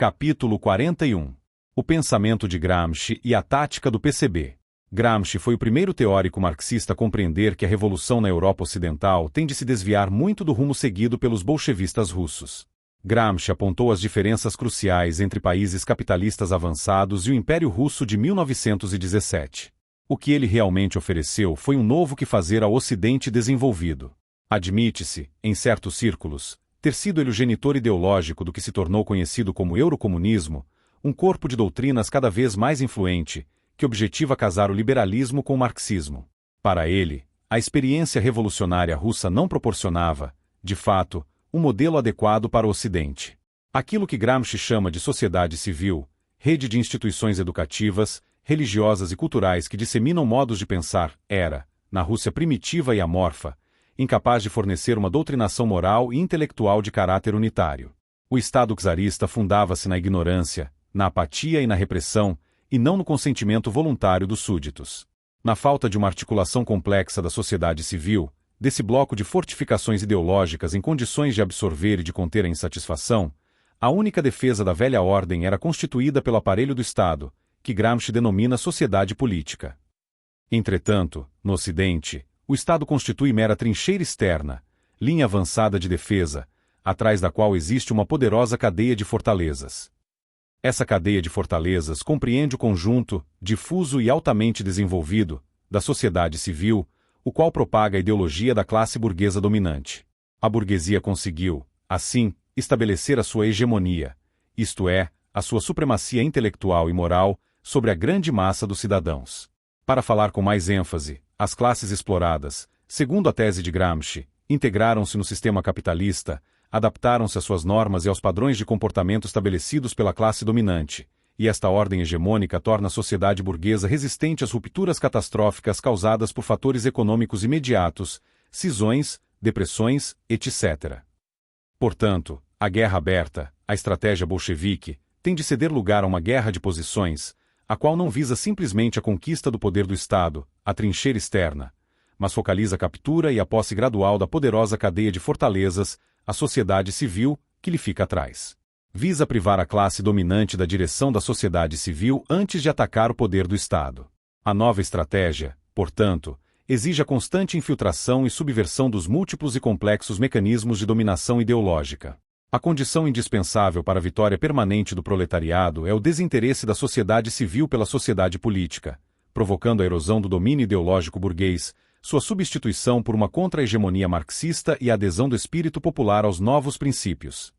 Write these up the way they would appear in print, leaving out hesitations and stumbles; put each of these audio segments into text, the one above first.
Capítulo 41. O pensamento de Gramsci e a tática do PCB. Gramsci foi o primeiro teórico marxista a compreender que a revolução na Europa Ocidental tem de se desviar muito do rumo seguido pelos bolchevistas russos. Gramsci apontou as diferenças cruciais entre países capitalistas avançados e o Império Russo de 1917. O que ele realmente ofereceu foi um novo que fazer ao Ocidente desenvolvido. Admite-se, em certos círculos, ter sido ele o genitor ideológico do que se tornou conhecido como eurocomunismo, um corpo de doutrinas cada vez mais influente, que objetiva casar o liberalismo com o marxismo. Para ele, a experiência revolucionária russa não proporcionava, de fato, um modelo adequado para o Ocidente. Aquilo que Gramsci chama de sociedade civil, rede de instituições educativas, religiosas e culturais que disseminam modos de pensar, era, na Rússia primitiva e amorfa, incapaz de fornecer uma doutrinação moral e intelectual de caráter unitário. O Estado czarista fundava-se na ignorância, na apatia e na repressão, e não no consentimento voluntário dos súditos. Na falta de uma articulação complexa da sociedade civil, desse bloco de fortificações ideológicas em condições de absorver e de conter a insatisfação, a única defesa da velha ordem era constituída pelo aparelho do Estado, que Gramsci denomina sociedade política. Entretanto, no Ocidente, o Estado constitui mera trincheira externa, linha avançada de defesa, atrás da qual existe uma poderosa cadeia de fortalezas. Essa cadeia de fortalezas compreende o conjunto, difuso e altamente desenvolvido, da sociedade civil, o qual propaga a ideologia da classe burguesa dominante. A burguesia conseguiu, assim, estabelecer a sua hegemonia, isto é, a sua supremacia intelectual e moral, sobre a grande massa dos cidadãos. Para falar com mais ênfase, as classes exploradas, segundo a tese de Gramsci, integraram-se no sistema capitalista, adaptaram-se às suas normas e aos padrões de comportamento estabelecidos pela classe dominante, e esta ordem hegemônica torna a sociedade burguesa resistente às rupturas catastróficas causadas por fatores econômicos imediatos, cisões, depressões, etc. Portanto, a guerra aberta, a estratégia bolchevique, tem de ceder lugar a uma guerra de posições, a qual não visa simplesmente a conquista do poder do Estado, a trincheira externa, mas focaliza a captura e a posse gradual da poderosa cadeia de fortalezas, a sociedade civil, que lhe fica atrás. Visa privar a classe dominante da direção da sociedade civil antes de atacar o poder do Estado. A nova estratégia, portanto, exige a constante infiltração e subversão dos múltiplos e complexos mecanismos de dominação ideológica. A condição indispensável para a vitória permanente do proletariado é o desinteresse da sociedade civil pela sociedade política, provocando a erosão do domínio ideológico burguês, sua substituição por uma contra-hegemonia marxista e a adesão do espírito popular aos novos princípios.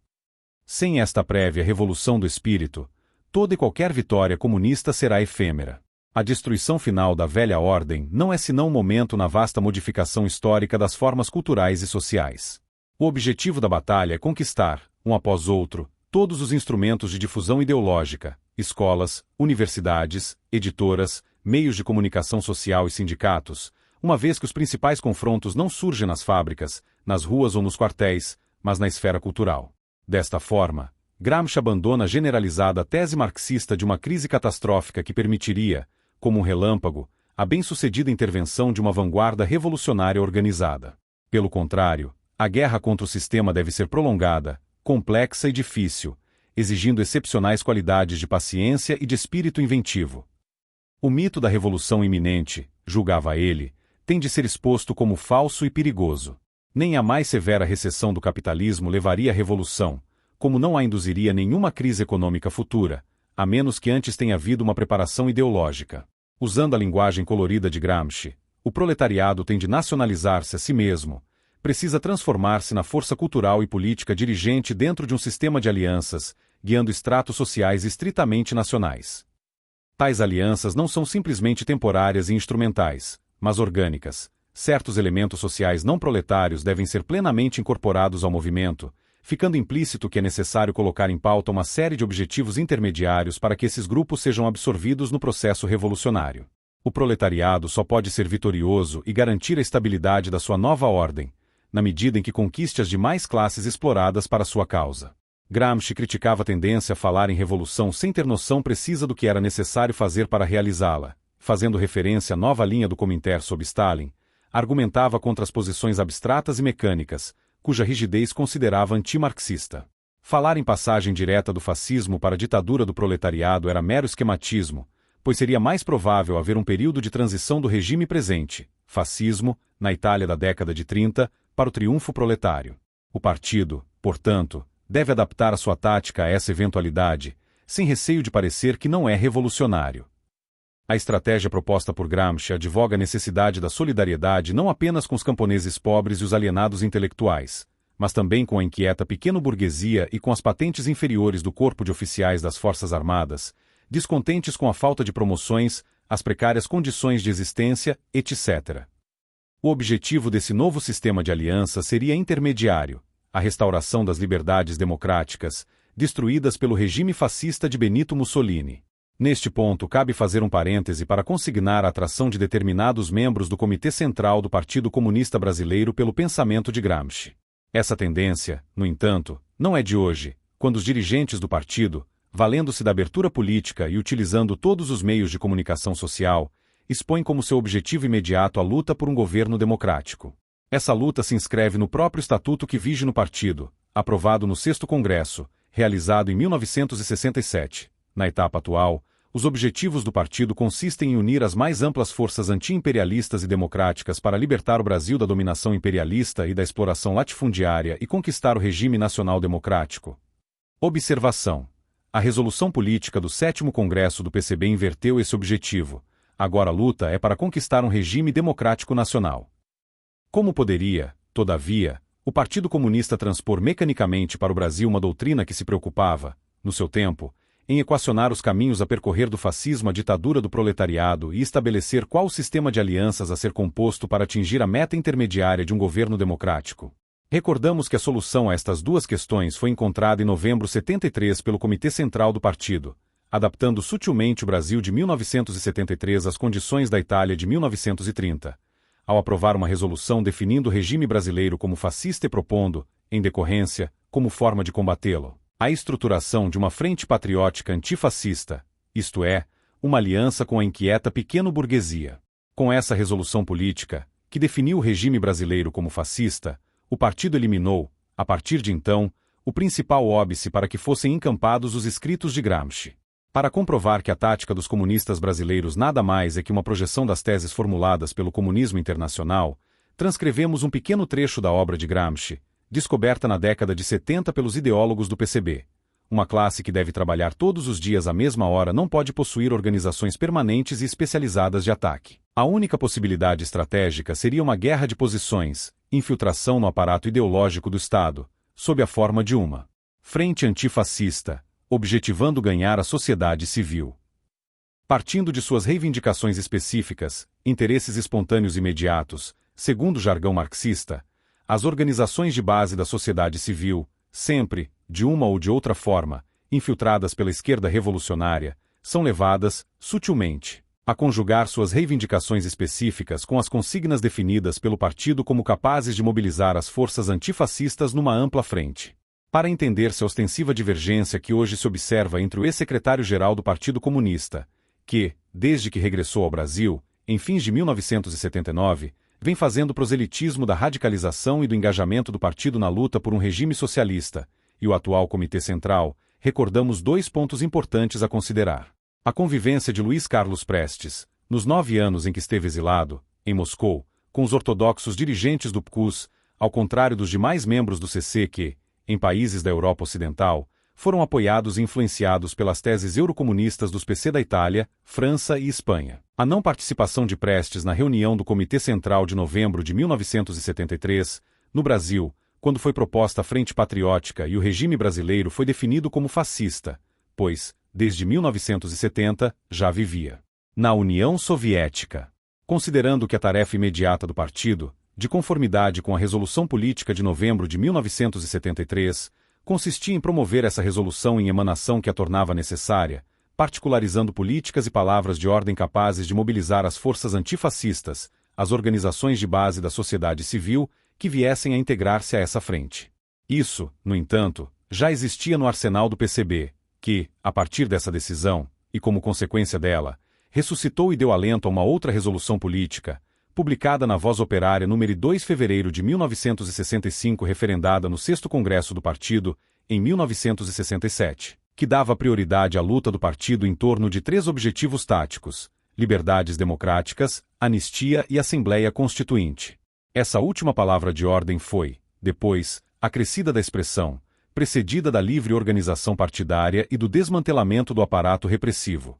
Sem esta prévia revolução do espírito, toda e qualquer vitória comunista será efêmera. A destruição final da velha ordem não é senão um momento na vasta modificação histórica das formas culturais e sociais. O objetivo da batalha é conquistar, um após outro, todos os instrumentos de difusão ideológica, escolas, universidades, editoras, meios de comunicação social e sindicatos, uma vez que os principais confrontos não surgem nas fábricas, nas ruas ou nos quartéis, mas na esfera cultural. Desta forma, Gramsci abandona a generalizada tese marxista de uma crise catastrófica que permitiria, como um relâmpago, a bem-sucedida intervenção de uma vanguarda revolucionária organizada. Pelo contrário, a guerra contra o sistema deve ser prolongada, complexa e difícil, exigindo excepcionais qualidades de paciência e de espírito inventivo. O mito da revolução iminente, julgava ele, tem de ser exposto como falso e perigoso. Nem a mais severa recessão do capitalismo levaria à revolução, como não a induziria nenhuma crise econômica futura, a menos que antes tenha havido uma preparação ideológica. Usando a linguagem colorida de Gramsci, o proletariado tem de nacionalizar-se a si mesmo, precisa transformar-se na força cultural e política dirigente dentro de um sistema de alianças, guiando estratos sociais estritamente nacionais. Tais alianças não são simplesmente temporárias e instrumentais, mas orgânicas. Certos elementos sociais não proletários devem ser plenamente incorporados ao movimento, ficando implícito que é necessário colocar em pauta uma série de objetivos intermediários para que esses grupos sejam absorvidos no processo revolucionário. O proletariado só pode ser vitorioso e garantir a estabilidade da sua nova ordem, na medida em que conquiste as demais classes exploradas para sua causa. Gramsci criticava a tendência a falar em revolução sem ter noção precisa do que era necessário fazer para realizá-la, fazendo referência à nova linha do Comintern sob Stalin, argumentava contra as posições abstratas e mecânicas, cuja rigidez considerava antimarxista. Falar em passagem direta do fascismo para a ditadura do proletariado era mero esquematismo, pois seria mais provável haver um período de transição do regime presente, fascismo, na Itália da década de 30, para o triunfo proletário. O partido, portanto, deve adaptar a sua tática a essa eventualidade, sem receio de parecer que não é revolucionário. A estratégia proposta por Gramsci advoga a necessidade da solidariedade não apenas com os camponeses pobres e os alienados intelectuais, mas também com a inquieta pequeno-burguesia e com as patentes inferiores do corpo de oficiais das Forças Armadas, descontentes com a falta de promoções, as precárias condições de existência, etc. O objetivo desse novo sistema de aliança seria intermediário, a restauração das liberdades democráticas, destruídas pelo regime fascista de Benito Mussolini. Neste ponto, cabe fazer um parêntese para consignar a atração de determinados membros do Comitê Central do Partido Comunista Brasileiro pelo pensamento de Gramsci. Essa tendência, no entanto, não é de hoje, quando os dirigentes do partido, valendo-se da abertura política e utilizando todos os meios de comunicação social, expõem como seu objetivo imediato a luta por um governo democrático. Essa luta se inscreve no próprio estatuto que vige no partido, aprovado no 6º Congresso, realizado em 1967. Na etapa atual, os objetivos do partido consistem em unir as mais amplas forças anti-imperialistas e democráticas para libertar o Brasil da dominação imperialista e da exploração latifundiária e conquistar o regime nacional democrático. Observação: a resolução política do 7º Congresso do PCB inverteu esse objetivo. Agora a luta é para conquistar um regime democrático nacional. Como poderia, todavia, o Partido Comunista transpor mecanicamente para o Brasil uma doutrina que se preocupava, no seu tempo, em equacionar os caminhos a percorrer do fascismo à ditadura do proletariado e estabelecer qual o sistema de alianças a ser composto para atingir a meta intermediária de um governo democrático? Recordamos que a solução a estas duas questões foi encontrada em novembro de 73 pelo Comitê Central do Partido, adaptando sutilmente o Brasil de 1973 às condições da Itália de 1930, ao aprovar uma resolução definindo o regime brasileiro como fascista e propondo, em decorrência, como forma de combatê-lo, a estruturação de uma frente patriótica antifascista, isto é, uma aliança com a inquieta pequeno-burguesia. Com essa resolução política, que definiu o regime brasileiro como fascista, o partido eliminou, a partir de então, o principal óbice para que fossem encampados os escritos de Gramsci. Para comprovar que a tática dos comunistas brasileiros nada mais é que uma projeção das teses formuladas pelo comunismo internacional, transcrevemos um pequeno trecho da obra de Gramsci, descoberta na década de 70 pelos ideólogos do PCB. Uma classe que deve trabalhar todos os dias à mesma hora não pode possuir organizações permanentes e especializadas de ataque. A única possibilidade estratégica seria uma guerra de posições, infiltração no aparato ideológico do Estado, sob a forma de uma frente antifascista, objetivando ganhar a sociedade civil. Partindo de suas reivindicações específicas, interesses espontâneos imediatos, segundo o jargão marxista, as organizações de base da sociedade civil, sempre, de uma ou de outra forma, infiltradas pela esquerda revolucionária, são levadas, sutilmente, a conjugar suas reivindicações específicas com as consignas definidas pelo partido como capazes de mobilizar as forças antifascistas numa ampla frente. Para entender-se a ostensiva divergência que hoje se observa entre o ex-secretário-geral do Partido Comunista, que, desde que regressou ao Brasil, em fins de 1979, vem fazendo proselitismo da radicalização e do engajamento do partido na luta por um regime socialista, e o atual Comitê Central, recordamos dois pontos importantes a considerar. A convivência de Luiz Carlos Prestes, nos 9 anos em que esteve exilado, em Moscou, com os ortodoxos dirigentes do PCUS, ao contrário dos demais membros do CC que, em países da Europa Ocidental, foram apoiados e influenciados pelas teses eurocomunistas dos PC da Itália, França e Espanha. A não participação de Prestes na reunião do Comitê Central de novembro de 1973, no Brasil, quando foi proposta a Frente Patriótica e o regime brasileiro foi definido como fascista, pois, desde 1970, já vivia na União Soviética. Considerando que a tarefa imediata do partido, de conformidade com a Resolução Política de novembro de 1973, consistia em promover essa resolução em emanação que a tornava necessária, particularizando políticas e palavras de ordem capazes de mobilizar as forças antifascistas, as organizações de base da sociedade civil, que viessem a integrar-se a essa frente. Isso, no entanto, já existia no arsenal do PCB, que, a partir dessa decisão, e como consequência dela, ressuscitou e deu alento a uma outra resolução política, publicada na Voz Operária número 2 de fevereiro de 1965, referendada no 6º Congresso do Partido, em 1967, que dava prioridade à luta do partido em torno de 3 objetivos táticos: liberdades democráticas, anistia e Assembleia Constituinte. Essa última palavra de ordem foi, depois, acrescida da expressão, precedida da livre organização partidária e do desmantelamento do aparato repressivo.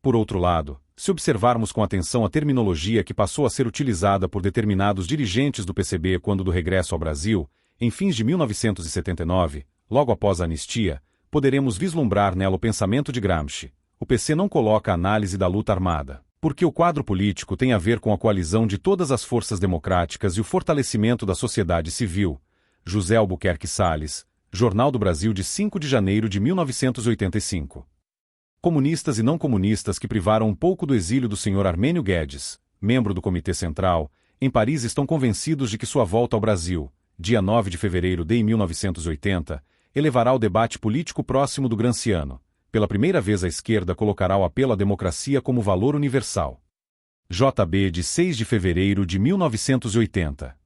Por outro lado, se observarmos com atenção a terminologia que passou a ser utilizada por determinados dirigentes do PCB quando do regresso ao Brasil, em fins de 1979, logo após a anistia, poderemos vislumbrar nela o pensamento de Gramsci. O PC não coloca a análise da luta armada, porque o quadro político tem a ver com a coalizão de todas as forças democráticas e o fortalecimento da sociedade civil. José Albuquerque Salles, Jornal do Brasil de 5 de janeiro de 1985. Comunistas e não comunistas que privaram um pouco do exílio do Sr. Armênio Guedes, membro do Comitê Central, em Paris estão convencidos de que sua volta ao Brasil, dia 9 de fevereiro de 1980, elevará o debate político próximo do Granciano. Pela primeira vez a esquerda colocará o apelo à democracia como valor universal. JB de 6 de fevereiro de 1980.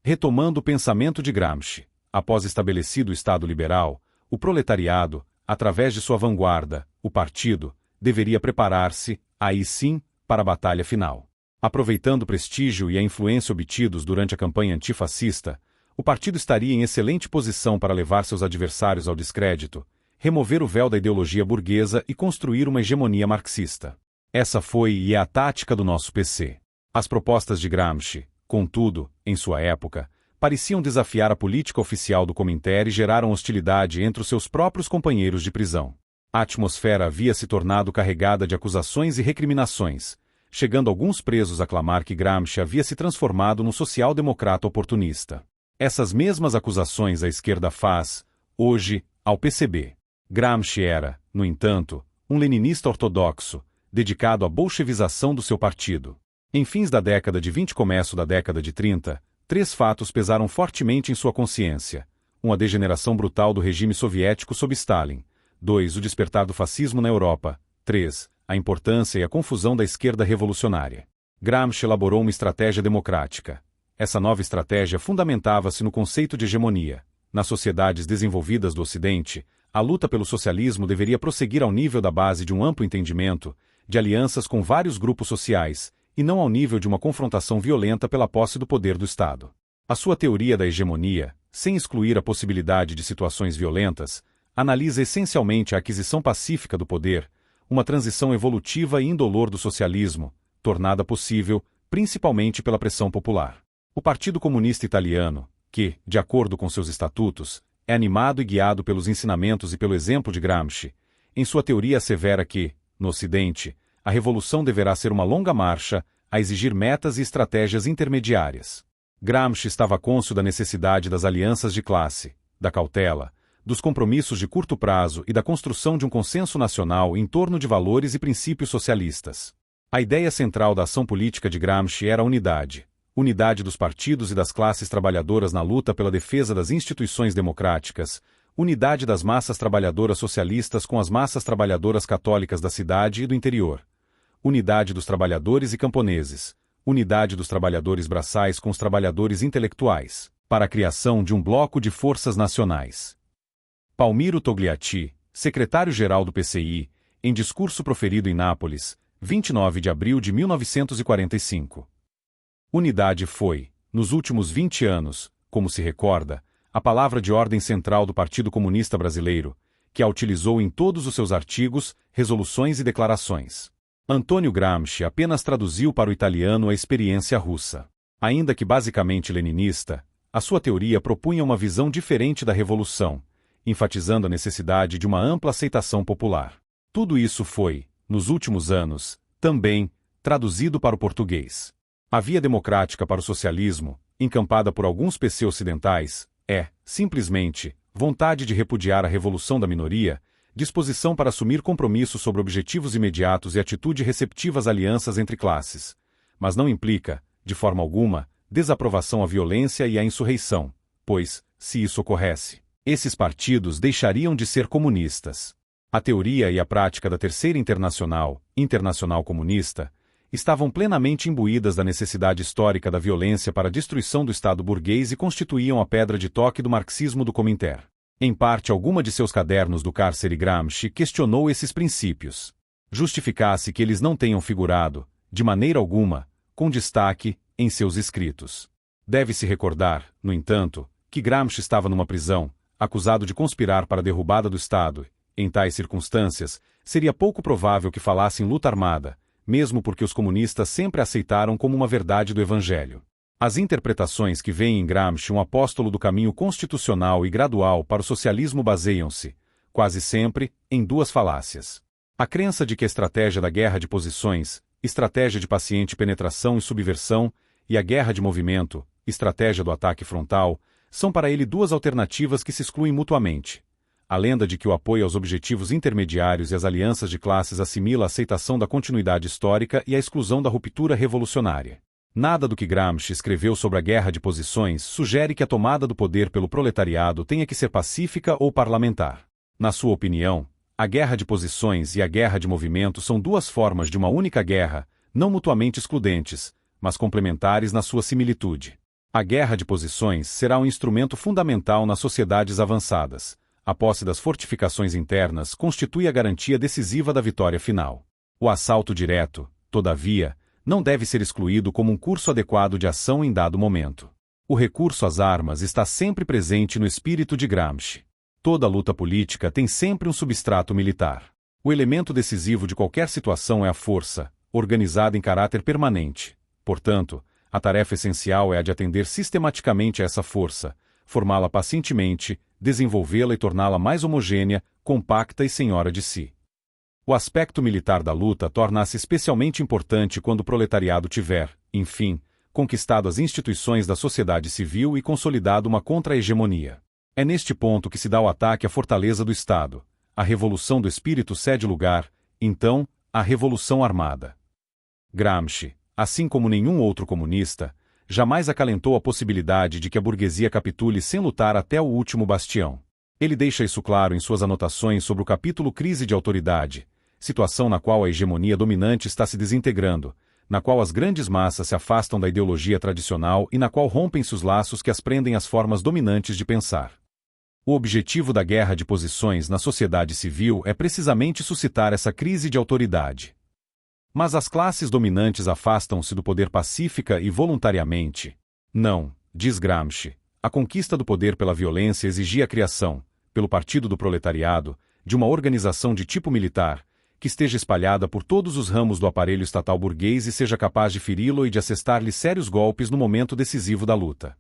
Retomando o pensamento de Gramsci, após estabelecido o Estado liberal, o proletariado, através de sua vanguarda, o partido, deveria preparar-se, aí sim, para a batalha final. Aproveitando o prestígio e a influência obtidos durante a campanha antifascista, o partido estaria em excelente posição para levar seus adversários ao descrédito, remover o véu da ideologia burguesa e construir uma hegemonia marxista. Essa foi e é a tática do nosso PC. As propostas de Gramsci, contudo, em sua época, pareciam desafiar a política oficial do Cominterno e geraram hostilidade entre os seus próprios companheiros de prisão. A atmosfera havia se tornado carregada de acusações e recriminações, chegando alguns presos a clamar que Gramsci havia se transformado num social-democrata oportunista. Essas mesmas acusações a esquerda faz, hoje, ao PCB. Gramsci era, no entanto, um leninista ortodoxo, dedicado à bolchevização do seu partido. Em fins da década de 20 e começo da década de 30, 3 fatos pesaram fortemente em sua consciência: 1. A degeneração brutal do regime soviético sob Stalin. 2. O despertar do fascismo na Europa. 3. A importância e a confusão da esquerda revolucionária. Gramsci elaborou uma estratégia democrática. Essa nova estratégia fundamentava-se no conceito de hegemonia. Nas sociedades desenvolvidas do Ocidente, a luta pelo socialismo deveria prosseguir ao nível da base de um amplo entendimento, de alianças com vários grupos sociais, e não ao nível de uma confrontação violenta pela posse do poder do Estado. A sua teoria da hegemonia, sem excluir a possibilidade de situações violentas, analisa essencialmente a aquisição pacífica do poder, uma transição evolutiva e indolor do socialismo, tornada possível, principalmente pela pressão popular. O Partido Comunista Italiano, que, de acordo com seus estatutos, é animado e guiado pelos ensinamentos e pelo exemplo de Gramsci, em sua teoria assevera que, no Ocidente, a revolução deverá ser uma longa marcha, a exigir metas e estratégias intermediárias. Gramsci estava cônscio da necessidade das alianças de classe, da cautela, dos compromissos de curto prazo e da construção de um consenso nacional em torno de valores e princípios socialistas. A ideia central da ação política de Gramsci era a unidade. Unidade dos partidos e das classes trabalhadoras na luta pela defesa das instituições democráticas, unidade das massas trabalhadoras socialistas com as massas trabalhadoras católicas da cidade e do interior, unidade dos trabalhadores e camponeses, unidade dos trabalhadores braçais com os trabalhadores intelectuais, para a criação de um bloco de forças nacionais. Palmiro Togliatti, secretário-geral do PCI, em discurso proferido em Nápoles, 29 de abril de 1945. Unidade foi, nos últimos 20 anos, como se recorda, a palavra de ordem central do Partido Comunista Brasileiro, que a utilizou em todos os seus artigos, resoluções e declarações. Antônio Gramsci apenas traduziu para o italiano a experiência russa. Ainda que basicamente leninista, a sua teoria propunha uma visão diferente da revolução, enfatizando a necessidade de uma ampla aceitação popular. Tudo isso foi, nos últimos anos, também, traduzido para o português. A via democrática para o socialismo, encampada por alguns PC ocidentais, é, simplesmente, vontade de repudiar a revolução da minoria, disposição para assumir compromissos sobre objetivos imediatos e atitude receptiva às alianças entre classes. Mas não implica, de forma alguma, desaprovação à violência e à insurreição, pois, se isso ocorresse, esses partidos deixariam de ser comunistas. A teoria e a prática da Terceira Internacional, Internacional Comunista, estavam plenamente imbuídas da necessidade histórica da violência para a destruição do Estado burguês e constituíam a pedra de toque do marxismo do Cominterno. Em parte alguma de seus cadernos do cárcere, Gramsci questionou esses princípios. Justificasse que eles não tenham figurado, de maneira alguma, com destaque, em seus escritos. Deve-se recordar, no entanto, que Gramsci estava numa prisão, acusado de conspirar para a derrubada do Estado. Em tais circunstâncias, seria pouco provável que falasse em luta armada, mesmo porque os comunistas sempre a aceitaram como uma verdade do Evangelho. As interpretações que veem em Gramsci um apóstolo do caminho constitucional e gradual para o socialismo baseiam-se, quase sempre, em duas falácias. A crença de que a estratégia da guerra de posições, estratégia de paciente penetração e subversão, e a guerra de movimento, estratégia do ataque frontal, são para ele duas alternativas que se excluem mutuamente. A lenda de que o apoio aos objetivos intermediários e às alianças de classes assimila a aceitação da continuidade histórica e a exclusão da ruptura revolucionária. Nada do que Gramsci escreveu sobre a guerra de posições sugere que a tomada do poder pelo proletariado tenha que ser pacífica ou parlamentar. Na sua opinião, a guerra de posições e a guerra de movimento são duas formas de uma única guerra, não mutuamente excludentes, mas complementares na sua similitude. A guerra de posições será um instrumento fundamental nas sociedades avançadas. A posse das fortificações internas constitui a garantia decisiva da vitória final. O assalto direto, todavia, não deve ser excluído como um curso adequado de ação em dado momento. O recurso às armas está sempre presente no espírito de Gramsci. Toda luta política tem sempre um substrato militar. O elemento decisivo de qualquer situação é a força, organizada em caráter permanente. Portanto, a tarefa essencial é a de atender sistematicamente a essa força, formá-la pacientemente, desenvolvê-la e torná-la mais homogênea, compacta e senhora de si. O aspecto militar da luta torna-se especialmente importante quando o proletariado tiver, enfim, conquistado as instituições da sociedade civil e consolidado uma contra-hegemonia. É neste ponto que se dá o ataque à fortaleza do Estado. A revolução do espírito cede lugar, então, à revolução armada. Gramsci, assim como nenhum outro comunista, jamais acalentou a possibilidade de que a burguesia capitule sem lutar até o último bastião. Ele deixa isso claro em suas anotações sobre o capítulo Crise de Autoridade, situação na qual a hegemonia dominante está se desintegrando, na qual as grandes massas se afastam da ideologia tradicional e na qual rompem-se os laços que as prendem às formas dominantes de pensar. O objetivo da guerra de posições na sociedade civil é precisamente suscitar essa crise de autoridade. Mas as classes dominantes afastam-se do poder pacífica e voluntariamente. Não, diz Gramsci, a conquista do poder pela violência exigia a criação, pelo partido do proletariado, de uma organização de tipo militar, que esteja espalhada por todos os ramos do aparelho estatal burguês e seja capaz de feri-lo e de assestar-lhe sérios golpes no momento decisivo da luta.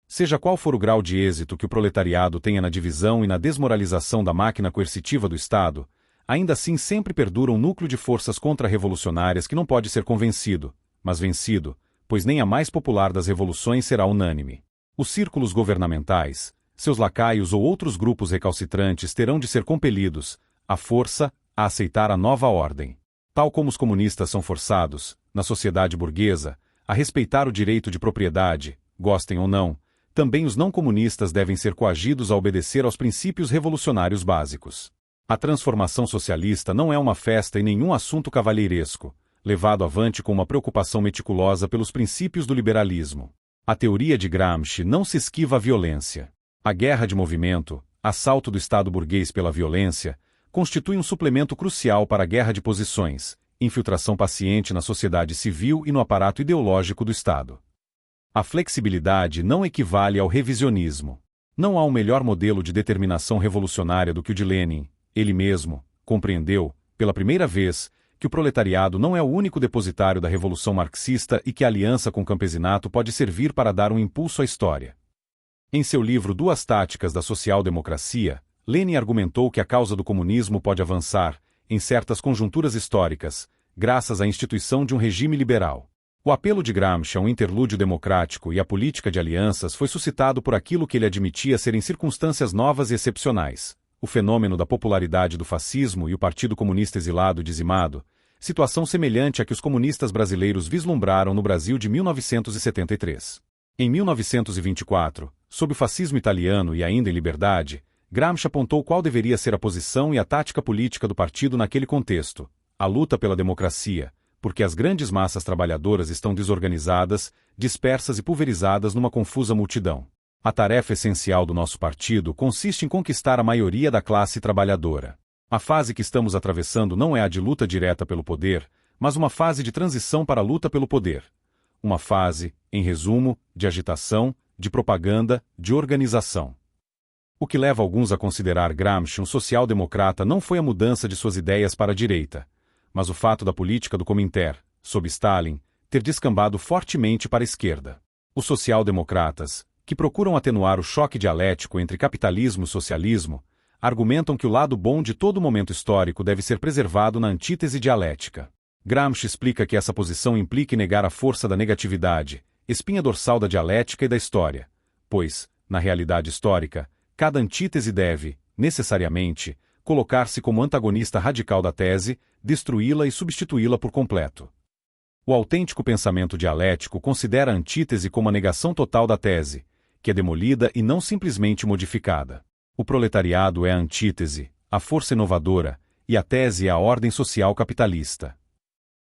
Seja qual for o grau de êxito que o proletariado tenha na divisão e na desmoralização da máquina coercitiva do Estado, ainda assim sempre perdura um núcleo de forças contra-revolucionárias que não pode ser convencido, mas vencido, pois nem a mais popular das revoluções será unânime. Os círculos governamentais, seus lacaios ou outros grupos recalcitrantes terão de ser compelidos, à força, a aceitar a nova ordem. Tal como os comunistas são forçados, na sociedade burguesa, a respeitar o direito de propriedade, gostem ou não, também os não comunistas devem ser coagidos a obedecer aos princípios revolucionários básicos. A transformação socialista não é uma festa e nenhum assunto cavalheiresco, levado avante com uma preocupação meticulosa pelos princípios do liberalismo. A teoria de Gramsci não se esquiva à violência. A guerra de movimento, assalto do Estado burguês pela violência, constitui um suplemento crucial para a guerra de posições, infiltração paciente na sociedade civil e no aparato ideológico do Estado. A flexibilidade não equivale ao revisionismo. Não há um melhor modelo de determinação revolucionária do que o de Lenin. Ele mesmo compreendeu, pela primeira vez, que o proletariado não é o único depositário da revolução marxista e que a aliança com o campesinato pode servir para dar um impulso à história. Em seu livro Duas Táticas da Social-Democracia, Lenin argumentou que a causa do comunismo pode avançar, em certas conjunturas históricas, graças à instituição de um regime liberal. O apelo de Gramsci a um interlúdio democrático e à política de alianças foi suscitado por aquilo que ele admitia serem circunstâncias novas e excepcionais: o fenômeno da popularidade do fascismo e o Partido Comunista exilado e dizimado, situação semelhante à que os comunistas brasileiros vislumbraram no Brasil de 1973. Em 1924, sob o fascismo italiano e ainda em liberdade, Gramsci apontou qual deveria ser a posição e a tática política do partido naquele contexto: a luta pela democracia, porque as grandes massas trabalhadoras estão desorganizadas, dispersas e pulverizadas numa confusa multidão. A tarefa essencial do nosso partido consiste em conquistar a maioria da classe trabalhadora. A fase que estamos atravessando não é a de luta direta pelo poder, mas uma fase de transição para a luta pelo poder. Uma fase, em resumo, de agitação, de propaganda, de organização. O que leva alguns a considerar Gramsci um social-democrata não foi a mudança de suas ideias para a direita, mas o fato da política do Comintern, sob Stalin, ter descambado fortemente para a esquerda. Os social-democratas, que procuram atenuar o choque dialético entre capitalismo e socialismo, argumentam que o lado bom de todo momento histórico deve ser preservado na antítese dialética. Gramsci explica que essa posição implica negar a força da negatividade, espinha dorsal da dialética e da história, pois, na realidade histórica, cada antítese deve, necessariamente, colocar-se como antagonista radical da tese, destruí-la e substituí-la por completo. O autêntico pensamento dialético considera a antítese como a negação total da tese, que é demolida e não simplesmente modificada. O proletariado é a antítese, a força inovadora, e a tese é a ordem social capitalista.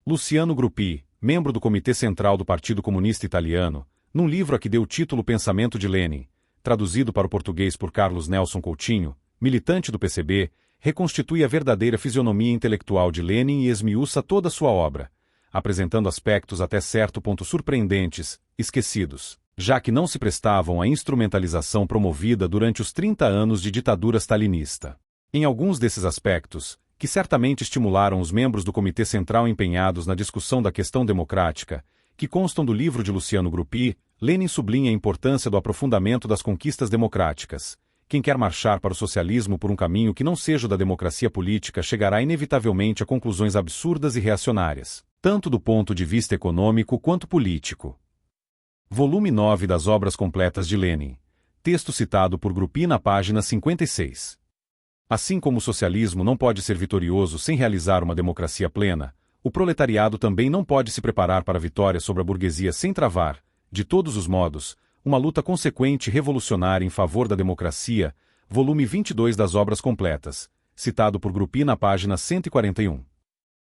Luciano Gruppi, membro do Comitê Central do Partido Comunista Italiano, num livro a que deu o título Pensamento de Lenin, traduzido para o português por Carlos Nelson Coutinho, militante do PCB, reconstitui a verdadeira fisionomia intelectual de Lenin e esmiuça toda a sua obra, apresentando aspectos até certo ponto surpreendentes, esquecidos, já que não se prestavam à instrumentalização promovida durante os 30 anos de ditadura stalinista. Em alguns desses aspectos, que certamente estimularam os membros do Comitê Central empenhados na discussão da questão democrática, que constam do livro de Luciano Gruppi, Lenin sublinha a importância do aprofundamento das conquistas democráticas. Quem quer marchar para o socialismo por um caminho que não seja o da democracia política chegará inevitavelmente a conclusões absurdas e reacionárias, tanto do ponto de vista econômico quanto político. Volume 9 das Obras Completas de Lenin. Texto citado por Gruppi na página 56. Assim como o socialismo não pode ser vitorioso sem realizar uma democracia plena, o proletariado também não pode se preparar para a vitória sobre a burguesia sem travar, de todos os modos, uma luta consequente e revolucionária em favor da democracia, volume 22 das Obras Completas, citado por Gruppi na página 141.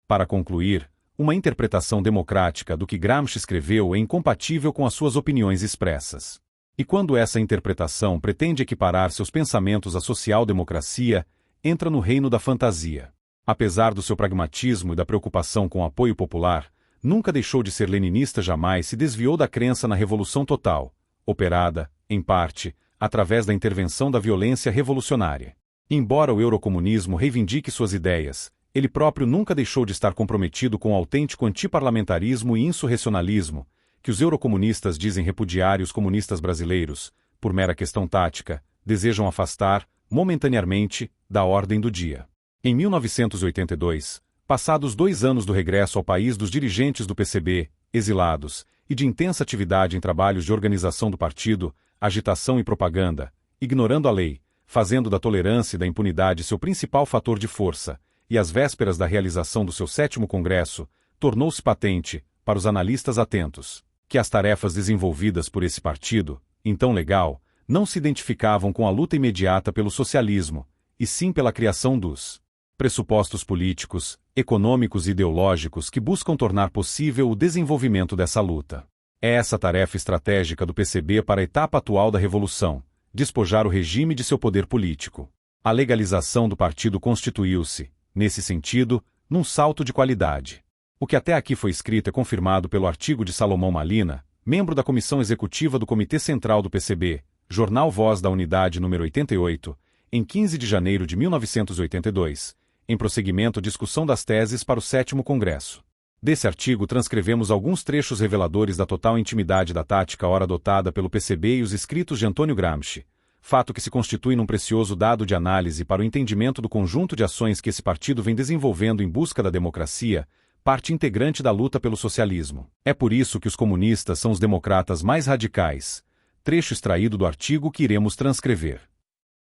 Para concluir, uma interpretação democrática do que Gramsci escreveu é incompatível com as suas opiniões expressas. E quando essa interpretação pretende equiparar seus pensamentos à social-democracia, entra no reino da fantasia. Apesar do seu pragmatismo e da preocupação com o apoio popular, nunca deixou de ser leninista, jamais se desviou da crença na revolução total, operada, em parte, através da intervenção da violência revolucionária. Embora o eurocomunismo reivindique suas ideias, ele próprio nunca deixou de estar comprometido com o autêntico antiparlamentarismo e insurrecionalismo, que os eurocomunistas dizem repudiar e os comunistas brasileiros, por mera questão tática, desejam afastar, momentaneamente, da ordem do dia. Em 1982, passados 2 anos do regresso ao país dos dirigentes do PCB, exilados, e de intensa atividade em trabalhos de organização do partido, agitação e propaganda, ignorando a lei, fazendo da tolerância e da impunidade seu principal fator de força, e às vésperas da realização do seu 7º Congresso, tornou-se patente, para os analistas atentos, que as tarefas desenvolvidas por esse partido, então legal, não se identificavam com a luta imediata pelo socialismo, e sim pela criação dos pressupostos políticos, econômicos e ideológicos que buscam tornar possível o desenvolvimento dessa luta. É essa a tarefa estratégica do PCB para a etapa atual da revolução, despojar o regime de seu poder político. A legalização do partido constituiu-se, nesse sentido, num salto de qualidade. O que até aqui foi escrito é confirmado pelo artigo de Salomão Malina, membro da Comissão Executiva do Comitê Central do PCB, Jornal Voz da Unidade número 88, em 15 de janeiro de 1982, em prosseguimento à discussão das teses para o 7º Congresso. Desse artigo transcrevemos alguns trechos reveladores da total intimidade da tática ora adotada pelo PCB e os escritos de Antônio Gramsci, fato que se constitui num precioso dado de análise para o entendimento do conjunto de ações que esse partido vem desenvolvendo em busca da democracia, parte integrante da luta pelo socialismo. É por isso que os comunistas são os democratas mais radicais. Trecho extraído do artigo que iremos transcrever.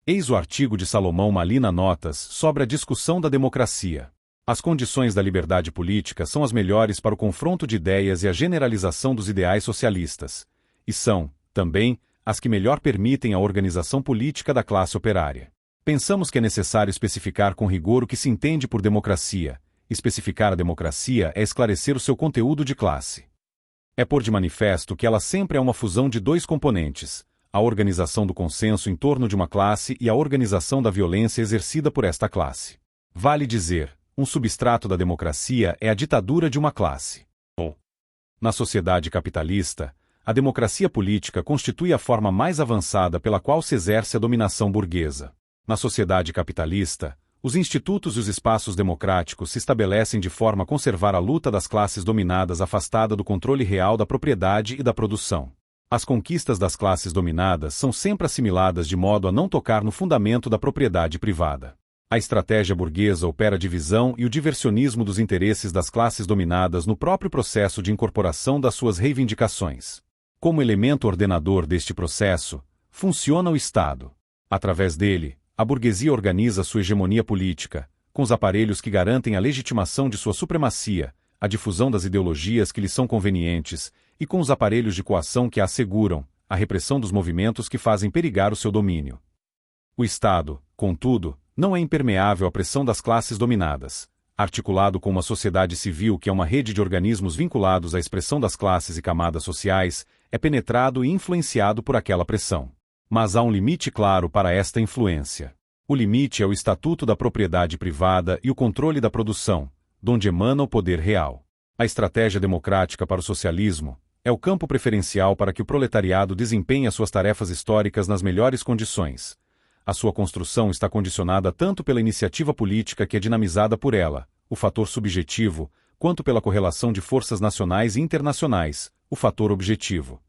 Eis o artigo de Salomão Malina Notas sobre a discussão da democracia. As condições da liberdade política são as melhores para o confronto de ideias e a generalização dos ideais socialistas, e são, também, as que melhor permitem a organização política da classe operária. Pensamos que é necessário especificar com rigor o que se entende por democracia. Especificar a democracia é esclarecer o seu conteúdo de classe. É pôr de manifesto que ela sempre é uma fusão de 2 componentes, a organização do consenso em torno de uma classe e a organização da violência exercida por esta classe. Vale dizer, um substrato da democracia é a ditadura de uma classe. Na sociedade capitalista, a democracia política constitui a forma mais avançada pela qual se exerce a dominação burguesa. Na sociedade capitalista, os institutos e os espaços democráticos se estabelecem de forma a conservar a luta das classes dominadas afastada do controle real da propriedade e da produção. As conquistas das classes dominadas são sempre assimiladas de modo a não tocar no fundamento da propriedade privada. A estratégia burguesa opera a divisão e o diversionismo dos interesses das classes dominadas no próprio processo de incorporação das suas reivindicações. Como elemento ordenador deste processo, funciona o Estado. Através dele, a burguesia organiza sua hegemonia política, com os aparelhos que garantem a legitimação de sua supremacia, a difusão das ideologias que lhe são convenientes, e com os aparelhos de coação que a asseguram, a repressão dos movimentos que fazem perigar o seu domínio. O Estado, contudo, não é impermeável à pressão das classes dominadas. Articulado com uma sociedade civil que é uma rede de organismos vinculados à expressão das classes e camadas sociais, é penetrado e influenciado por aquela pressão. Mas há um limite claro para esta influência. O limite é o estatuto da propriedade privada e o controle da produção, donde emana o poder real. A estratégia democrática para o socialismo é o campo preferencial para que o proletariado desempenhe as suas tarefas históricas nas melhores condições. A sua construção está condicionada tanto pela iniciativa política que é dinamizada por ela, o fator subjetivo, quanto pela correlação de forças nacionais e internacionais, o fator objetivo.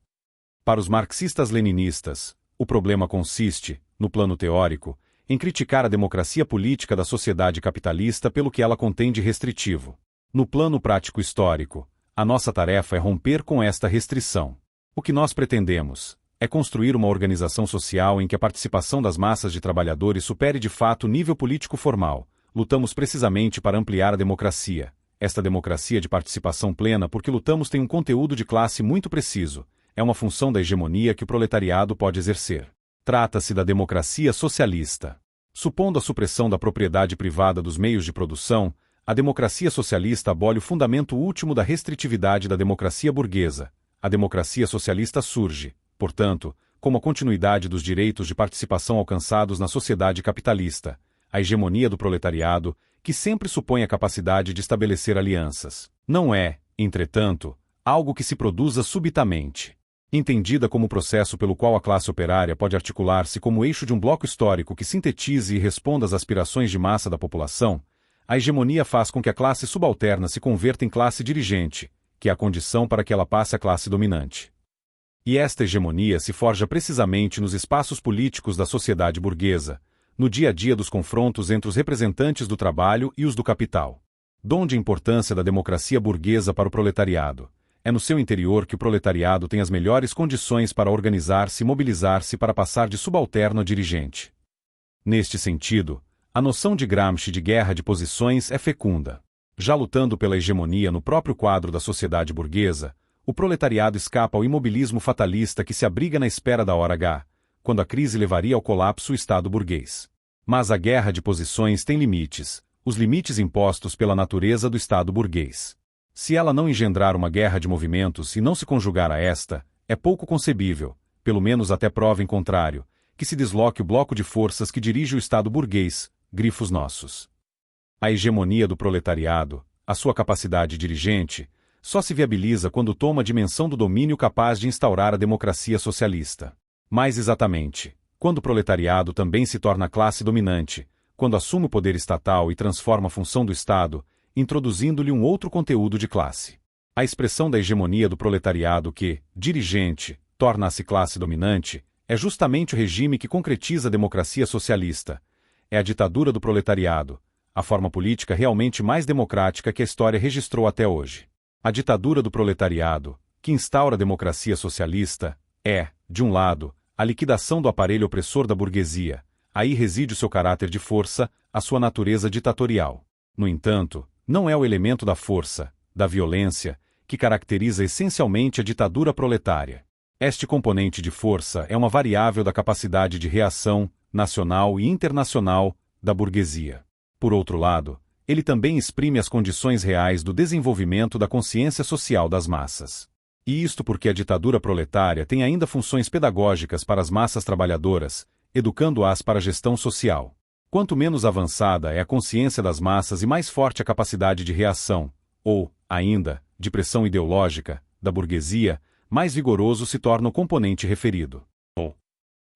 Para os marxistas-leninistas, o problema consiste, no plano teórico, em criticar a democracia política da sociedade capitalista pelo que ela contém de restritivo. No plano prático histórico, a nossa tarefa é romper com esta restrição. O que nós pretendemos é construir uma organização social em que a participação das massas de trabalhadores supere de fato o nível político formal. Lutamos precisamente para ampliar a democracia. Esta democracia de participação plena porque lutamos tem um conteúdo de classe muito preciso. É uma função da hegemonia que o proletariado pode exercer. Trata-se da democracia socialista. Supondo a supressão da propriedade privada dos meios de produção, a democracia socialista abole o fundamento último da restritividade da democracia burguesa. A democracia socialista surge, portanto, como a continuidade dos direitos de participação alcançados na sociedade capitalista, a hegemonia do proletariado, que sempre supõe a capacidade de estabelecer alianças. Não é, entretanto, algo que se produza subitamente. Entendida como processo pelo qual a classe operária pode articular-se como eixo de um bloco histórico que sintetize e responda às aspirações de massa da população, a hegemonia faz com que a classe subalterna se converta em classe dirigente, que é a condição para que ela passe à classe dominante. E esta hegemonia se forja precisamente nos espaços políticos da sociedade burguesa, no dia a dia dos confrontos entre os representantes do trabalho e os do capital. Donde a importância da democracia burguesa para o proletariado. É no seu interior que o proletariado tem as melhores condições para organizar-se e mobilizar-se para passar de subalterno a dirigente. Neste sentido, a noção de Gramsci de guerra de posições é fecunda. Já lutando pela hegemonia no próprio quadro da sociedade burguesa, o proletariado escapa ao imobilismo fatalista que se abriga na espera da hora H, quando a crise levaria ao colapso o Estado burguês. Mas a guerra de posições tem limites, os limites impostos pela natureza do Estado burguês. Se ela não engendrar uma guerra de movimentos e não se conjugar a esta, é pouco concebível, pelo menos até prova em contrário, que se desloque o bloco de forças que dirige o Estado burguês, grifos nossos. A hegemonia do proletariado, a sua capacidade dirigente, só se viabiliza quando toma a dimensão do domínio capaz de instaurar a democracia socialista. Mais exatamente, quando o proletariado também se torna classe dominante, quando assume o poder estatal e transforma a função do Estado, introduzindo-lhe um outro conteúdo de classe. A expressão da hegemonia do proletariado que, dirigente, torna-se classe dominante, é justamente o regime que concretiza a democracia socialista. É a ditadura do proletariado, a forma política realmente mais democrática que a história registrou até hoje. A ditadura do proletariado, que instaura a democracia socialista, é, de um lado, a liquidação do aparelho opressor da burguesia. Aí reside o seu caráter de força, a sua natureza ditatorial. No entanto, não é o elemento da força, da violência, que caracteriza essencialmente a ditadura proletária. Este componente de força é uma variável da capacidade de reação, nacional e internacional, da burguesia. Por outro lado, ele também exprime as condições reais do desenvolvimento da consciência social das massas. E isto porque a ditadura proletária tem ainda funções pedagógicas para as massas trabalhadoras, educando-as para a gestão social. Quanto menos avançada é a consciência das massas e mais forte a capacidade de reação, ou, ainda, de pressão ideológica, da burguesia, mais vigoroso se torna o componente referido.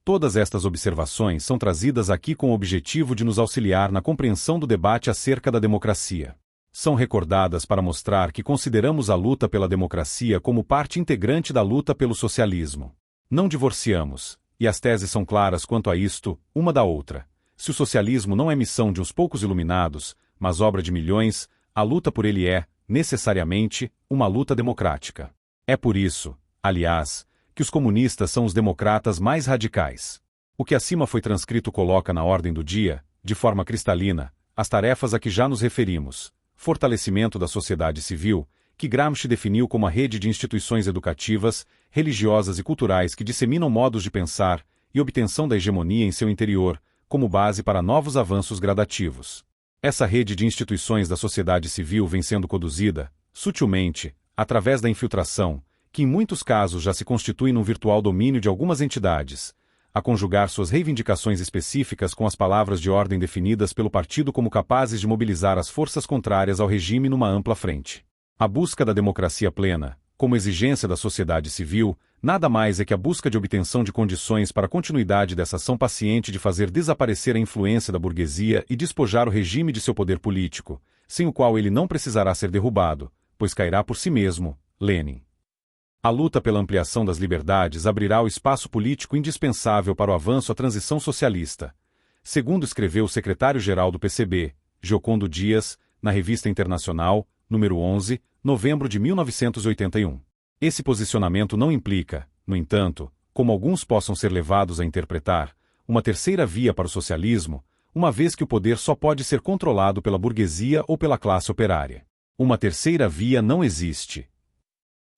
Todas estas observações são trazidas aqui com o objetivo de nos auxiliar na compreensão do debate acerca da democracia. São recordadas para mostrar que consideramos a luta pela democracia como parte integrante da luta pelo socialismo. Não divorciamos, e as teses são claras quanto a isto, uma da outra. Se o socialismo não é missão de uns poucos iluminados, mas obra de milhões, a luta por ele é, necessariamente, uma luta democrática. É por isso, aliás, que os comunistas são os democratas mais radicais. O que acima foi transcrito coloca na ordem do dia, de forma cristalina, as tarefas a que já nos referimos. Fortalecimento da sociedade civil, que Gramsci definiu como a rede de instituições educativas, religiosas e culturais que disseminam modos de pensar, e obtenção da hegemonia em seu interior, como base para novos avanços gradativos. Essa rede de instituições da sociedade civil vem sendo conduzida, sutilmente, através da infiltração, que em muitos casos já se constitui num virtual domínio de algumas entidades, a conjugar suas reivindicações específicas com as palavras de ordem definidas pelo partido como capazes de mobilizar as forças contrárias ao regime numa ampla frente. A busca da democracia plena, como exigência da sociedade civil, nada mais é que a busca de obtenção de condições para a continuidade dessa ação paciente de fazer desaparecer a influência da burguesia e despojar o regime de seu poder político, sem o qual ele não precisará ser derrubado, pois cairá por si mesmo. Lenin. A luta pela ampliação das liberdades abrirá o espaço político indispensável para o avanço à transição socialista, segundo escreveu o secretário-geral do PCB, Giocondo Dias, na Revista Internacional, número 11, novembro de 1981. Esse posicionamento não implica, no entanto, como alguns possam ser levados a interpretar, uma terceira via para o socialismo, uma vez que o poder só pode ser controlado pela burguesia ou pela classe operária. Uma terceira via não existe.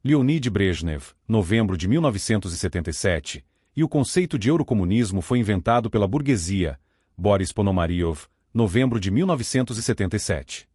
Leonid Brezhnev, novembro de 1977, e o conceito de eurocomunismo foi inventado pela burguesia, Boris Ponomariov, novembro de 1977.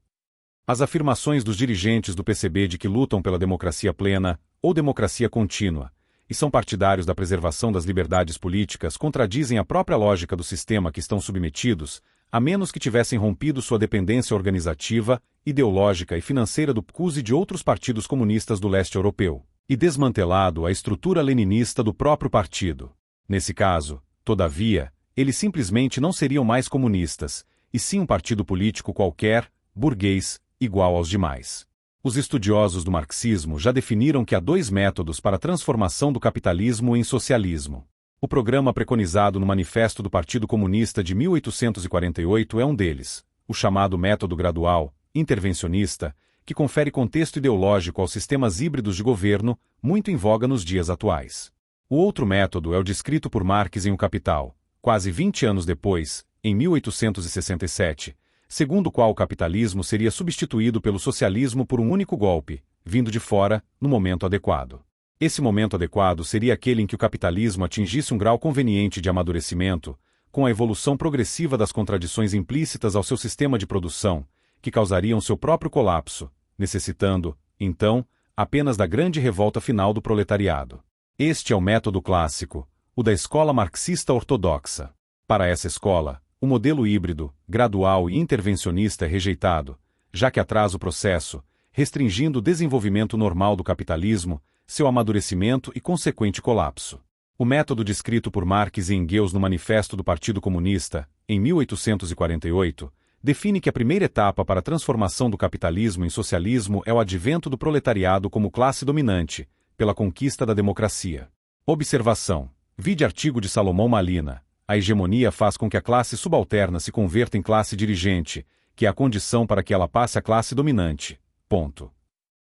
As afirmações dos dirigentes do PCB de que lutam pela democracia plena, ou democracia contínua, e são partidários da preservação das liberdades políticas contradizem a própria lógica do sistema a que estão submetidos, a menos que tivessem rompido sua dependência organizativa, ideológica e financeira do PCUS e de outros partidos comunistas do leste europeu, e desmantelado a estrutura leninista do próprio partido. Nesse caso, todavia, eles simplesmente não seriam mais comunistas, e sim um partido político qualquer, burguês, igual aos demais. Os estudiosos do marxismo já definiram que há dois métodos para a transformação do capitalismo em socialismo. O programa preconizado no Manifesto do Partido Comunista de 1848 é um deles, o chamado método gradual, intervencionista, que confere contexto ideológico aos sistemas híbridos de governo, muito em voga nos dias atuais. O outro método é o descrito por Marx em O Capital, quase 20 anos depois, em 1867, segundo o qual o capitalismo seria substituído pelo socialismo por um único golpe, vindo de fora, no momento adequado. Esse momento adequado seria aquele em que o capitalismo atingisse um grau conveniente de amadurecimento, com a evolução progressiva das contradições implícitas ao seu sistema de produção, que causariam seu próprio colapso, necessitando, então, apenas da grande revolta final do proletariado. Este é o método clássico, o da escola marxista ortodoxa. Para essa escola, o modelo híbrido, gradual e intervencionista é rejeitado, já que atrasa o processo, restringindo o desenvolvimento normal do capitalismo, seu amadurecimento e consequente colapso. O método descrito por Marx e Engels no Manifesto do Partido Comunista, em 1848, define que a primeira etapa para a transformação do capitalismo em socialismo é o advento do proletariado como classe dominante, pela conquista da democracia. Observação. Vide artigo de Salomão Malina. A hegemonia faz com que a classe subalterna se converta em classe dirigente, que é a condição para que ela passe à classe dominante. Ponto.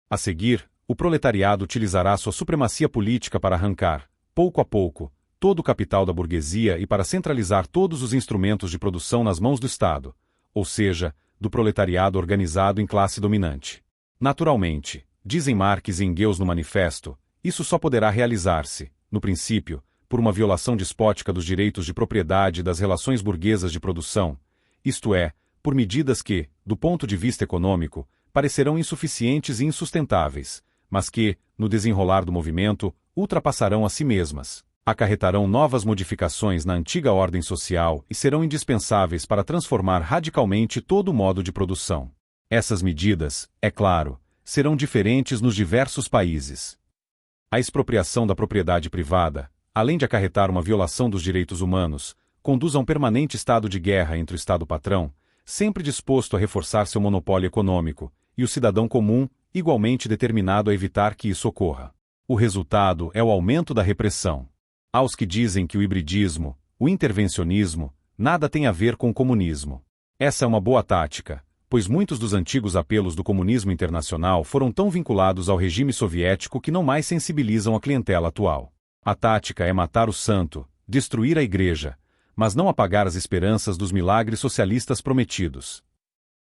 A seguir, o proletariado utilizará sua supremacia política para arrancar, pouco a pouco, todo o capital da burguesia e para centralizar todos os instrumentos de produção nas mãos do Estado, ou seja, do proletariado organizado em classe dominante. Naturalmente, dizem Marx e Engels no Manifesto, isso só poderá realizar-se, no princípio, por uma violação despótica dos direitos de propriedade e das relações burguesas de produção, isto é, por medidas que, do ponto de vista econômico, parecerão insuficientes e insustentáveis, mas que, no desenrolar do movimento, ultrapassarão a si mesmas, acarretarão novas modificações na antiga ordem social e serão indispensáveis para transformar radicalmente todo o modo de produção. Essas medidas, é claro, serão diferentes nos diversos países. A expropriação da propriedade privada, além de acarretar uma violação dos direitos humanos, conduz a um permanente estado de guerra entre o Estado-patrão, sempre disposto a reforçar seu monopólio econômico, e o cidadão comum, igualmente determinado a evitar que isso ocorra. O resultado é o aumento da repressão. Aos que dizem que o hibridismo, o intervencionismo, nada tem a ver com o comunismo. Essa é uma boa tática, pois muitos dos antigos apelos do comunismo internacional foram tão vinculados ao regime soviético que não mais sensibilizam a clientela atual. A tática é matar o santo, destruir a igreja, mas não apagar as esperanças dos milagres socialistas prometidos.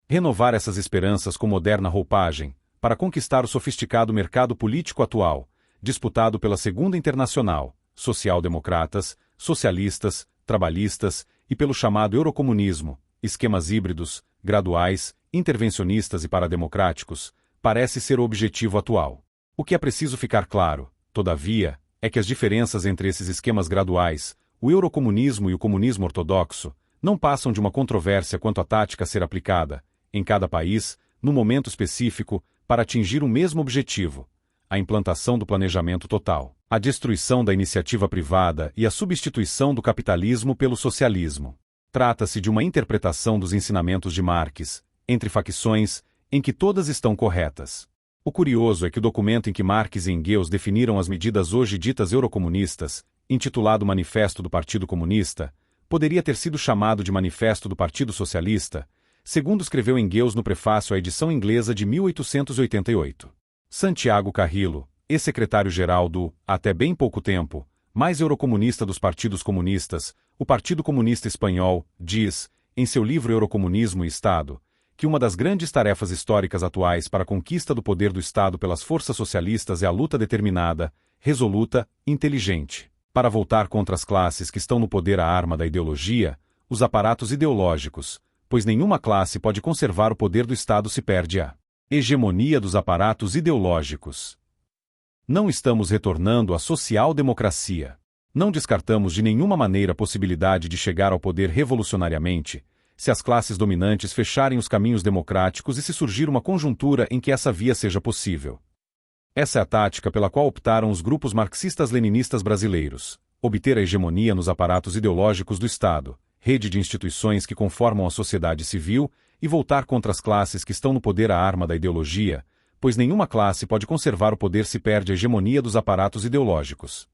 Renovar essas esperanças com moderna roupagem, para conquistar o sofisticado mercado político atual, disputado pela Segunda Internacional, social-democratas, socialistas, trabalhistas e pelo chamado eurocomunismo, esquemas híbridos, graduais, intervencionistas e parademocráticos, parece ser o objetivo atual. O que é preciso ficar claro, todavia, é que as diferenças entre esses esquemas graduais, o eurocomunismo e o comunismo ortodoxo, não passam de uma controvérsia quanto à tática a ser aplicada, em cada país, no momento específico, para atingir o mesmo objetivo: a implantação do planejamento total, a destruição da iniciativa privada e a substituição do capitalismo pelo socialismo. Trata-se de uma interpretação dos ensinamentos de Marx, entre facções, em que todas estão corretas. O curioso é que o documento em que Marx e Engels definiram as medidas hoje ditas eurocomunistas, intitulado Manifesto do Partido Comunista, poderia ter sido chamado de Manifesto do Partido Socialista, segundo escreveu Engels no prefácio à edição inglesa de 1888. Santiago Carrillo, ex-secretário-geral do, até bem pouco tempo, mais eurocomunista dos partidos comunistas, o Partido Comunista Espanhol, diz, em seu livro Eurocomunismo e Estado, que uma das grandes tarefas históricas atuais para a conquista do poder do Estado pelas forças socialistas é a luta determinada, resoluta, inteligente, para voltar contra as classes que estão no poder a arma da ideologia, os aparatos ideológicos, pois nenhuma classe pode conservar o poder do Estado se perde a hegemonia dos aparatos ideológicos. Não estamos retornando à social-democracia. Não descartamos de nenhuma maneira a possibilidade de chegar ao poder revolucionariamente, se as classes dominantes fecharem os caminhos democráticos e se surgir uma conjuntura em que essa via seja possível. Essa é a tática pela qual optaram os grupos marxistas-leninistas brasileiros: obter a hegemonia nos aparatos ideológicos do Estado, rede de instituições que conformam a sociedade civil, e voltar contra as classes que estão no poder a arma da ideologia, pois nenhuma classe pode conservar o poder se perde a hegemonia dos aparatos ideológicos.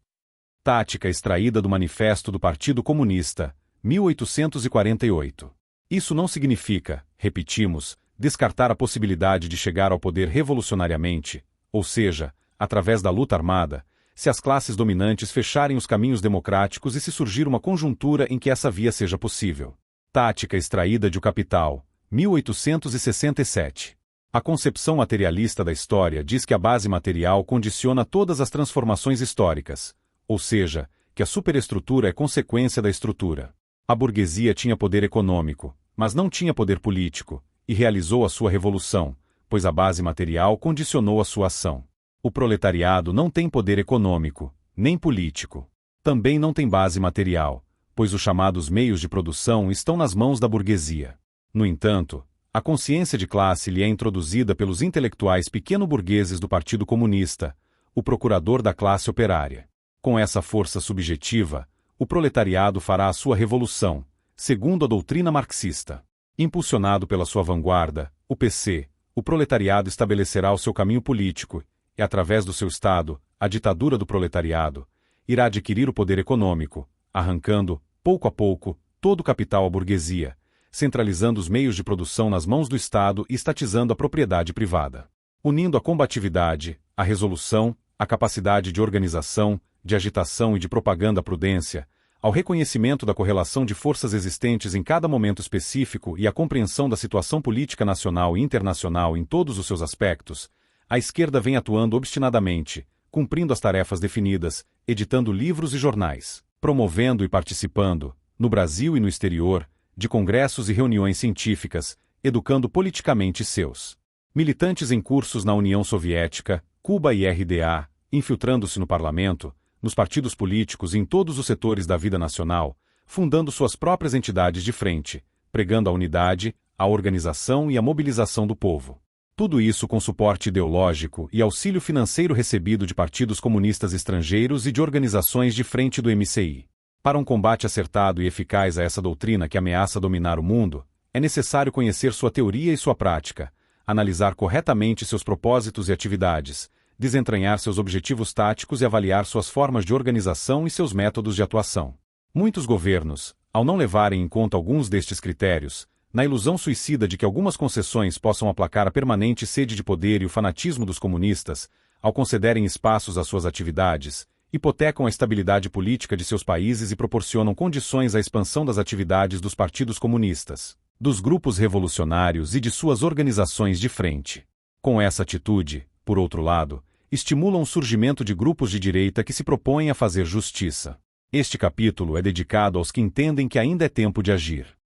Tática extraída do Manifesto do Partido Comunista, 1848. Isso não significa, repetimos, descartar a possibilidade de chegar ao poder revolucionariamente, ou seja, através da luta armada, se as classes dominantes fecharem os caminhos democráticos e se surgir uma conjuntura em que essa via seja possível. Tática extraída de O Capital, 1867. A concepção materialista da história diz que a base material condiciona todas as transformações históricas, ou seja, que a superestrutura é consequência da estrutura. A burguesia tinha poder econômico, mas não tinha poder político, e realizou a sua revolução, pois a base material condicionou a sua ação. O proletariado não tem poder econômico, nem político. Também não tem base material, pois os chamados meios de produção estão nas mãos da burguesia. No entanto, a consciência de classe lhe é introduzida pelos intelectuais pequeno-burgueses do Partido Comunista, o procurador da classe operária. Com essa força subjetiva, o proletariado fará a sua revolução, segundo a doutrina marxista. Impulsionado pela sua vanguarda, o PC, o proletariado estabelecerá o seu caminho político e, através do seu Estado, a ditadura do proletariado, irá adquirir o poder econômico, arrancando, pouco a pouco, todo o capital à burguesia, centralizando os meios de produção nas mãos do Estado e estatizando a propriedade privada. Unindo a combatividade, a resolução, a capacidade de organização, de agitação e de propaganda à prudência, ao reconhecimento da correlação de forças existentes em cada momento específico e à compreensão da situação política nacional e internacional em todos os seus aspectos, a esquerda vem atuando obstinadamente, cumprindo as tarefas definidas, editando livros e jornais, promovendo e participando, no Brasil e no exterior, de congressos e reuniões científicas, educando politicamente seus militantes em cursos na União Soviética, Cuba e RDA, infiltrando-se no parlamento, nos partidos políticos e em todos os setores da vida nacional, fundando suas próprias entidades de frente, pregando a unidade, a organização e a mobilização do povo. Tudo isso com suporte ideológico e auxílio financeiro recebido de partidos comunistas estrangeiros e de organizações de frente do MCI. Para um combate acertado e eficaz a essa doutrina que ameaça dominar o mundo, é necessário conhecer sua teoria e sua prática, analisar corretamente seus propósitos e atividades, desentranhar seus objetivos táticos e avaliar suas formas de organização e seus métodos de atuação. Muitos governos, ao não levarem em conta alguns destes critérios, na ilusão suicida de que algumas concessões possam aplacar a permanente sede de poder e o fanatismo dos comunistas, ao concederem espaços às suas atividades, hipotecam a estabilidade política de seus países e proporcionam condições à expansão das atividades dos partidos comunistas, dos grupos revolucionários e de suas organizações de frente. Com essa atitude, por outro lado, estimulam o surgimento de grupos de direita que se propõem a fazer justiça. Este capítulo é dedicado aos que entendem que ainda é tempo de agir.